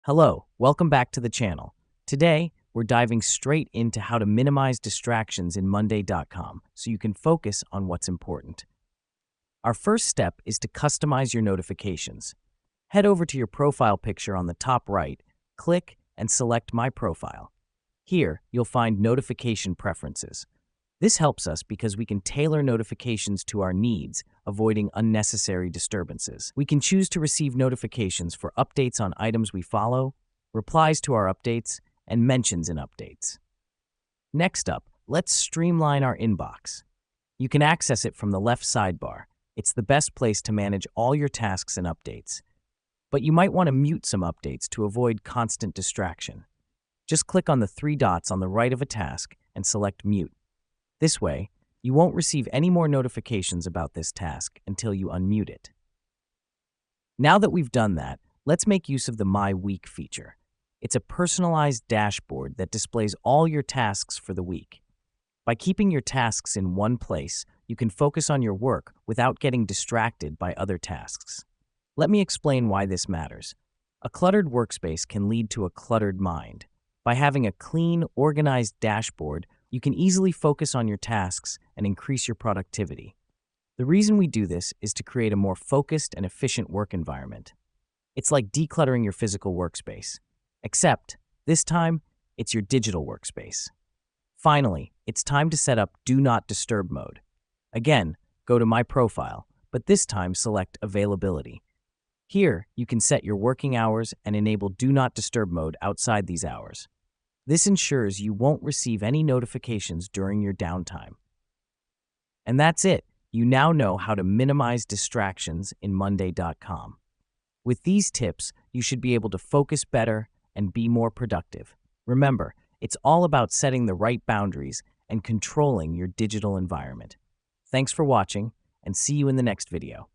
Hello, welcome back to the channel. Today, we're diving straight into how to minimize distractions in Monday.com so you can focus on what's important. Our first step is to customize your notifications. Head over to your profile picture on the top right, click and select My Profile. Here, you'll find Notification Preferences. This helps us because we can tailor notifications to our needs, avoiding unnecessary disturbances. We can choose to receive notifications for updates on items we follow, replies to our updates, and mentions in updates. Next up, let's streamline our inbox. You can access it from the left sidebar. It's the best place to manage all your tasks and updates. But you might want to mute some updates to avoid constant distraction. Just click on the three dots on the right of a task and select Mute. This way, you won't receive any more notifications about this task until you unmute it. Now that we've done that, let's make use of the My Week feature. It's a personalized dashboard that displays all your tasks for the week. By keeping your tasks in one place, you can focus on your work without getting distracted by other tasks. Let me explain why this matters. A cluttered workspace can lead to a cluttered mind. By having a clean, organized dashboard, you can easily focus on your tasks and increase your productivity. The reason we do this is to create a more focused and efficient work environment. It's like decluttering your physical workspace, except this time, it's your digital workspace. Finally, it's time to set up Do Not Disturb mode. Again, go to My Profile, but this time select Availability. Here, you can set your working hours and enable Do Not Disturb mode outside these hours. This ensures you won't receive any notifications during your downtime. And that's it. You now know how to minimize distractions in Monday.com. With these tips, you should be able to focus better and be more productive. Remember, it's all about setting the right boundaries and controlling your digital environment. Thanks for watching, and see you in the next video.